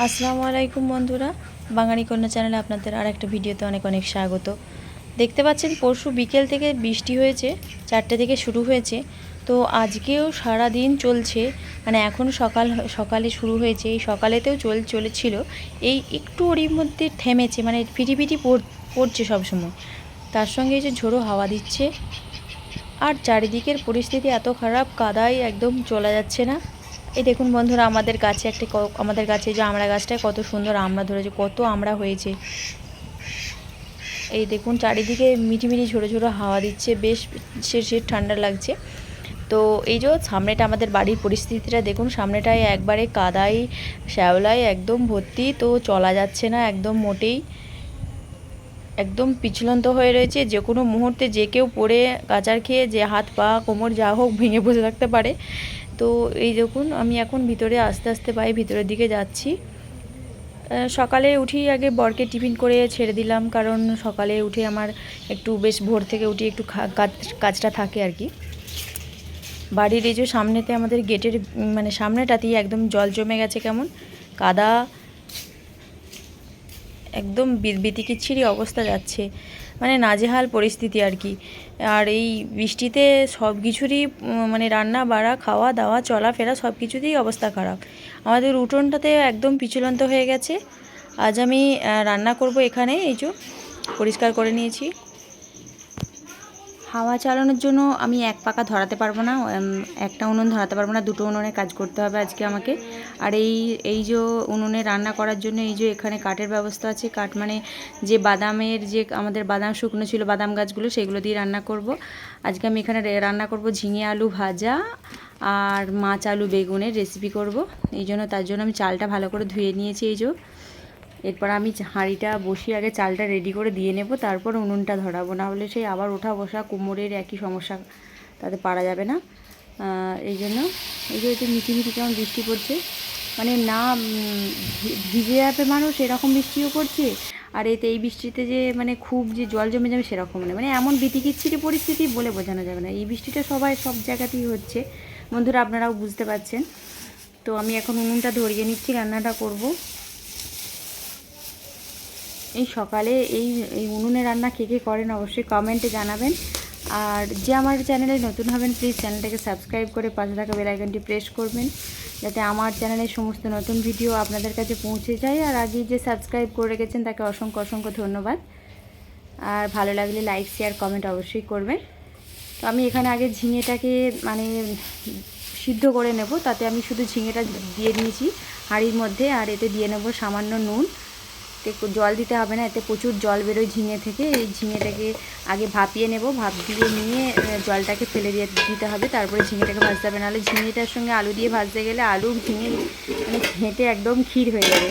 আসসালামু আলাইকুম বন্ধুরা, বাঙালি কন্যা চ্যানেলে আপনাদের আর একটা ভিডিওতে অনেক অনেক স্বাগত। দেখতে পাচ্ছেন পরশু বিকেল থেকে বৃষ্টি হয়েছে, 4টে থেকে শুরু হয়েছে। তো আজকেও সারা দিন চলছে, মানে এখন সকালে শুরু হয়েছে, এই সকালেতেও চলেছিল। এই একটু ওরই মধ্যে থেমেছে, মানে ফিটিফিটি পড়ছে সবসময়। তার সঙ্গে এই যে ঝোড়ো হাওয়া দিচ্ছে, আর চারিদিকের পরিস্থিতি এত খারাপ, কাদায় একদম চলা যাচ্ছে না। এই দেখুন বন্ধুরা, আমাদের গাছে যে আমড়া গাছটায় কত সুন্দর আমড়া ধরেছে, কত আমড়া হয়েছে। এই দেখুন চারিদিকে মিটিমিটি ঝোড়ো ঝোড়ো হাওয়া দিচ্ছে, বেশ সে ঠান্ডা লাগছে। তো এই যে সামনেটা আমাদের বাড়ির পরিস্থিতিটা দেখুন, সামনেটায় একবারে কাদাই শ্যাওলায় একদম ভর্তি, তো চলা যাচ্ছে না একদম মোটেই, একদম পিছলন্ত হয়ে রয়েছে। যে কোনো মুহূর্তে যে কেউ পড়ে কাচার খেয়ে যে হাত পা কোমর যা হোক ভেঙে বসে থাকতে পারে। তো এই দেখুন আমি এখন ভিতরে আস্তে আস্তে ভিতরের দিকে যাচ্ছি। সকালে উঠি আগে বরকে টিফিন করে ছেড়ে দিলাম, কারণ সকালে উঠে আমার একটু বেশ ভোর থেকে উঠি একটু কাজটা থাকে আর কি। বাড়ির এই যে সামনেতে আমাদের গেটের মানে সামনেটাতেই একদম জল জমে গেছে, কেমন কাদা, একদম বিতিকিচ্ছিরি অবস্থা যাচ্ছে, মানে নাজেহাল পরিস্থিতি আর কি। আর এই বৃষ্টিতে সব কিছুরই মানে রান্না বাড়া খাওয়া দাওয়া চলাফেরা সব কিছুতেই অবস্থা খারাপ। আমাদের উঠোনটাতে একদম পিছলন্ত হয়ে গেছে। আজ আমি রান্না করব এখানে, এই যে পরিষ্কার করে নিয়েছি। হাওয়া চালানোর জন্য আমি এক পাকা ধরাতে পারবো না, একটা উনুন ধরাতে পারবো না, দুটো উনুনে কাজ করতে হবে আজকে আমাকে। আর এই যে উনুনে রান্না করার জন্য এই যে এখানে কাঠের ব্যবস্থা আছে। কাঠ মানে যে বাদামের, যে আমাদের বাদাম শুকনো ছিল বাদাম গাছগুলো, সেগুলো দিয়ে রান্না করব আজকে আমি। এখানে রান্না করব ঝিঙে আলু ভাজা আর মাছ আলু বেগুনের রেসিপি করব। তার জন্য আমি চালটা ভালো করে ধুয়ে নিয়েছি। এই যে এরপর আমি হাঁড়িটা বসিয়ে আগে চালটা রেডি করে দিয়ে নেব, তারপর উনুনটা ধরাবো, না হলে সেই আবার ওঠা বসা কোমরের একই সমস্যা, তাতে পারা যাবে না। এই জন্য এই যে মিটিমিটি কেমন বৃষ্টি পড়ছে, মানে না ভিজে যাবে মানুষ এরকম বৃষ্টিও পড়ছে, আর এই বৃষ্টিতে যে মানে খুব যে জল জমে যাবে সেরকম নয়, মানে এমন বিতিকিচ্ছিরি পরিস্থিতি বলে বোঝানো যাবে না। এই বৃষ্টিটা সব জায়গাতেই হচ্ছে বন্ধুরা, আপনারাও বুঝতে পারছেন। তো আমি এখন উনুনটা ধরিয়ে নিচ্ছি, রান্নাটা করব। এই সকালে এই উনুনে রান্না কে কে করেন অবশ্যই কমেন্টে জানাবেন। আর যে আমার চ্যানেলে নতুন হবেন প্লিজ চ্যানেলটাকে সাবস্ক্রাইব করে পাশে থাকা বেল আইকনটি প্রেস করবেন, যাতে আমার চ্যানেলের সমস্ত নতুন ভিডিও আপনাদের কাছে পৌঁছে যায়। আর আগে যে সাবস্ক্রাইব করে রেখেছেন তাকে অসংখ্য অসংখ্য ধন্যবাদ। আর ভালো লাগলে লাইক শেয়ার কমেন্ট অবশ্যই করবেন। তো আমি এখানে আগে ঝিঙেটাকে মানে সিদ্ধ করে নেব, তাতে আমি শুধু ঝিঙেটা দিয়ে নিয়েছি হাঁড়ির মধ্যে, আর এতে দিয়ে নেব সামান্য নুন। জল দিতে হবে না, এতে প্রচুর জল বেরোয় ঝিঙে থেকে। এই ঝিঙেটাকে আগে ভাপিয়ে নেব, ভাপ দিয়ে নিয়ে জলটাকে ফেলে দিতে হবে, তারপরে ঝিঙেটাকে ভাজতে হবে, নাহলে ঝিঙেটার সঙ্গে আলু দিয়ে ভাজতে গেলে আলু ঝিঙে মানে ঘেঁটে একদম ক্ষীর হয়ে যাবে।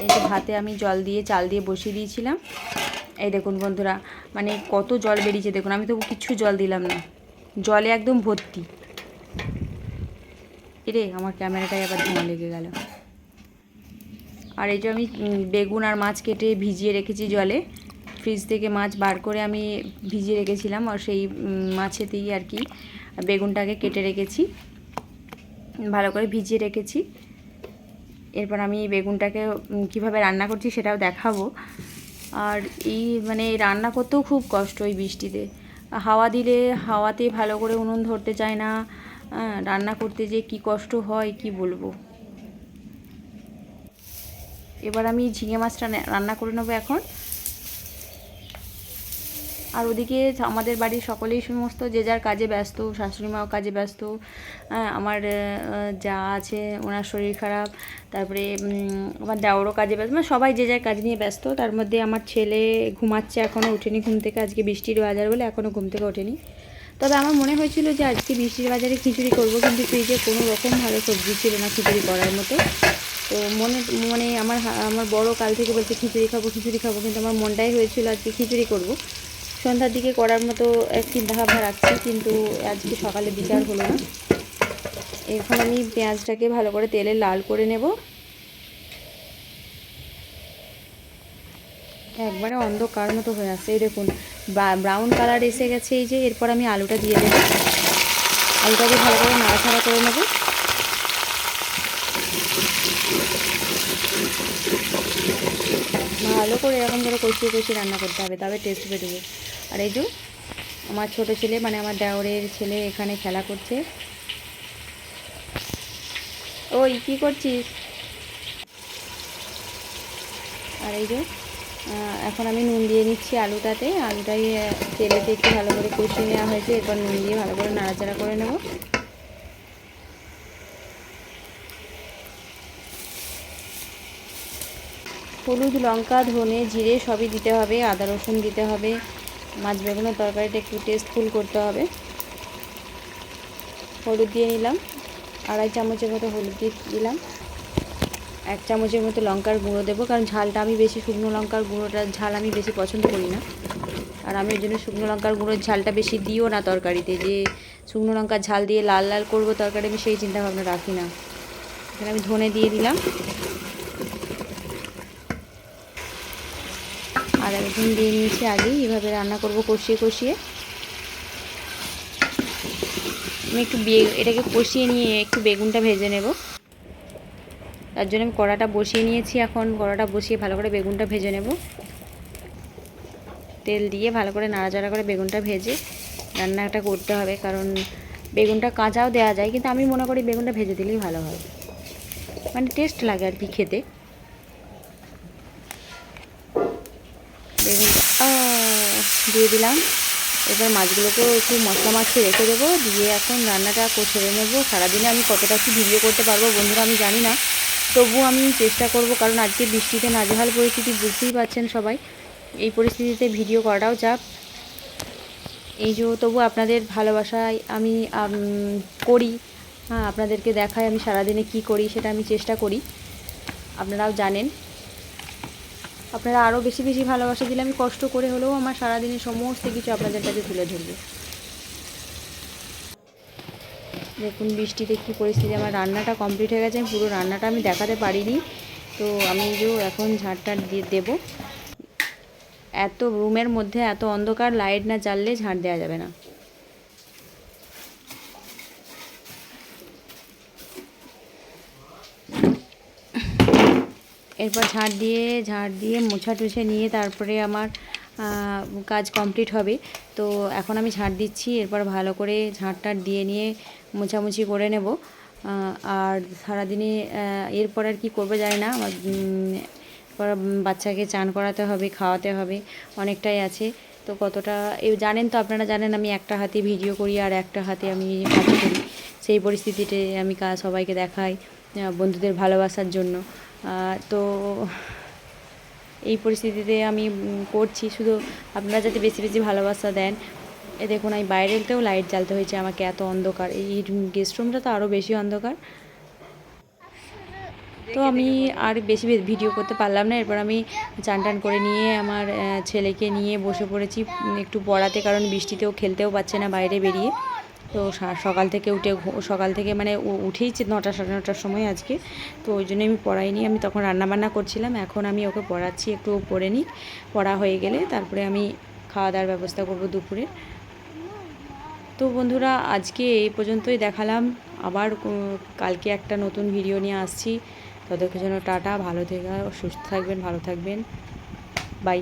এই যে ভাতে আমি জল দিয়ে চাল দিয়ে বসিয়ে দিয়েছিলাম। এই দেখুন বন্ধুরা, মানে কত জল বেরিয়েছে দেখুন, আমি তো কিচ্ছু জল দিলাম না, জলে একদম ভর্তি। এরে আমার ক্যামেরাটায় আবার ধোঁয়া লেগে গেল। আর এই যে আমি বেগুন আর মাছ কেটে ভিজিয়ে রেখেছি জলে, ফ্রিজ থেকে মাছ বার করে আমি ভিজিয়ে রেখেছিলাম, আর সেই মাছেতেই আর কি বেগুনটাকে কেটে রেখেছি, ভালো করে ভিজিয়ে রেখেছি। এরপর আমি এই বেগুনটাকে কিভাবে রান্না করছি সেটাও দেখাবো। আর এই মানে রান্না করতেও খুব কষ্ট এই বৃষ্টিতে, হাওয়া দিলে হাওয়াতে ভালো করে উনুন ধরতে চায় না, রান্না করতে যে কি কষ্ট হয় কি বলবো। এবার আমি ঝিঙে মাছটা রান্না করে নেবো এখন। আর ওদিকে আমাদের বাড়ির সকলেই সমস্ত যে যার কাজে ব্যস্ত, শাশুড়ি মাও কাজে ব্যস্ত, আমার যা আছে ওনার শরীর খারাপ, তারপরে আমার দেওরও কাজে ব্যস্ত, মানে সবাই যে যার কাজ নিয়ে ব্যস্ত। তার মধ্যে আমার ছেলে ঘুমাচ্ছে, এখনও ওঠেনি ঘুম থেকে, আজকে বৃষ্টির বাজার বলে এখনও ঘুম থেকে ওঠেনি। তবে আমার মনে হয়েছিল যে আজকে বৃষ্টির বাজারে খিচুড়ি করব, কিন্তু ফ্রিজে কোনো রকম ভালো সবজি ছিল না খিচুড়ি করার মতো। তো মনে আমার বড় কাল থেকে বলছে খিচুড়ি খাবো, কিন্তু আমার মনটাই হয়েছিল আজকে খিচুড়ি করব, সন্ধ্যার দিকে করার মতো এক চিন্তাভাবনা রাখছি, কিন্তু আজকে সকালে বিচার হলো না। এখন আমি পেঁয়াজটাকে ভালো করে তেলে লাল করে নেব, একবারে অন্ধকার মতো হয়ে আসছে। এই দেখুন ব্রাউন কালার এসে গেছে। এই যে এরপর আমি আলুটা দিয়ে দেবো, আলুটাকে ভালো করে নাড়াচাড়া করে নেব। ভালো করে এরকম করে কষিয়ে কষিয়ে রান্না করতে হবে, তবে টেস্ট বেরোবে। আর এই যে আমার ছোট ছেলে মানে আমার দেওরের ছেলে এখানে খেলা করছে। ওই কি করছিস? আর এই যে এখন আমি নুন দিয়ে নিচ্ছি আলুটাই তেলেতে একটু ভালো করে কষিয়ে নেওয়া হয়েছে। এরপর নুন দিয়ে ভালো করে নাড়াচাড়া করে নেব। হলুদ, লঙ্কা, ধনে, জিরে সবই দিতে হবে, আদা রসুন দিতে হবে। মাছ বেগুনের তরকারিটা একটু টেস্টফুল করতে হবে। হলুদ দিয়ে নিলাম, 2.5 চামচের মতো হলুদ দিয়ে দিলাম। 1 চামচের মতো লঙ্কার গুঁড়ো দেবো, কারণ ঝালটা আমি বেশি শুকনো লঙ্কার গুঁড়োটার ঝাল আমি বেশি পছন্দ করি না। আর আমি ওই জন্য শুকনো লঙ্কার গুঁড়োর ঝালটা বেশি দিও না তরকারিতে, যে শুকনো লঙ্কার ঝাল দিয়ে লাল লাল করবো তরকারি, আমি সেই চিন্তাভাবনা রাখি না। এখানে আমি ধনে দিয়ে দিলাম, আর একদিন দিয়ে নিয়েছি আগেই। এভাবে রান্না করব কষিয়ে কষিয়ে। আমি একটু এটাকে কষিয়ে নিয়ে একটু বেগুনটা ভেজে নেব, তার জন্য আমি কড়াটা বসিয়ে নিয়েছি। এখন কড়াটা বসিয়ে ভালো করে বেগুনটা ভেজে নেব। তেল দিয়ে ভালো করে নাড়াচাড়া করে বেগুনটা ভেজে রান্নাটা করতে হবে, কারণ বেগুনটা কাঁচাও দেওয়া যায়, কিন্তু আমি মনে করি বেগুনটা ভেজে দিলেই ভালো হয়, মানে টেস্ট লাগে আর কি খেতে। বেগুনটা দিয়ে দিলাম। এবার মাছগুলোকেও একটু মশলা মাখিয়ে রেখে দেবো, দিয়ে এখন রান্নাটা ছেড়ে নেবো। সারাদিনে আমি কতটা কি ভিডিও করতে পারবো বন্ধুরা আমি জানি না, তবু আমি চেষ্টা করব, কারণ আজকে বৃষ্টিতে নাজেহাল পরিস্থিতি, বুঝতেই পারছেন সবাই। এই পরিস্থিতিতে ভিডিও করাটাও চাপ। এই যে তবু আপনাদের ভালোবাসায় আমি করি, হ্যাঁ, আপনাদেরকে দেখাই আমি সারাদিনে কি করি, সেটা আমি চেষ্টা করি। আপনারাও জানেন, আপনারা আরও বেশি বেশি ভালোবাসা দিলে আমি কষ্ট করে হলেও আমার সারাদিনের সমস্ত কিছু আপনাদের কাছে তুলে ধরবো। দেখুন বৃষ্টিতে কী পরিস্থিতি। আমার রান্নাটা কমপ্লিট হয়ে গেছে, পুরো রান্নাটা আমি দেখাতে পারিনি। তো আমি যে এখন ঝাঁটটা দিয়ে দেবো। এত রুমের মধ্যে এত অন্ধকার, লাইট না জ্বাললে ঝাঁট দেওয়া যাবে না। এরপর ঝাঁট দিয়ে মোছা টুছে নিয়ে তারপরে আমার কাজ কমপ্লিট হবে। তো এখন আমি ঝাঁট দিচ্ছি, এরপর ভালো করে ঝাঁটটা দিয়ে নিয়ে মোছামুছি করে নেব। আর সারাদিনে এরপর আর কি করবো জানি না। আমার বাচ্চাকে চান করাতে হবে, খাওয়াতে হবে, অনেকটাই আছে। তো কতটা জানেন তো, আপনারা জানেন আমি একটা হাতে ভিডিও করি আর একটা হাতে আমি কাজ করি। সেই পরিস্থিতিতে আমি সবাইকে দেখাই বন্ধুদের ভালোবাসার জন্য। তো এই পরিস্থিতিতে আমি করছি, শুধু আপনারা যাতে বেশি বেশি ভালোবাসা দেন। দেখুন এই বাইরেতেও লাইট জ্বালতে হয়েছে আমাকে, এত অন্ধকার। এই গেস্ট রুমটা তো আরও বেশি অন্ধকার। তো আমি আর বেশি ভিডিও করতে পারলাম না। এরপর আমি চান টান করে নিয়ে আমার ছেলেকে নিয়ে বসে পড়েছি একটু পড়াতে, কারণ বৃষ্টিতেও খেলতেও পারছে না বাইরে বেরিয়ে। তো সকাল থেকে মানে উঠেইছে 9টা সাড়ে 9টার সময় আজকে। তো ওই জন্য আমি পড়াইনি, আমি তখন রান্নাবান্না করছিলাম। এখন আমি ওকে পড়াচ্ছি, একটু পড়ে নিই, পড়া হয়ে গেলে তারপরে আমি খাওয়া দাওয়ার ব্যবস্থা করব দুপুরে। তো বন্ধুরা আজকে এই পর্যন্তই দেখালাম, আবার কালকে একটা নতুন ভিডিও নিয়ে আসছি। ততক্ষণের জন্য টাটা, ভালো থেকে সুস্থ থাকবেন, ভালো থাকবেন, বাই।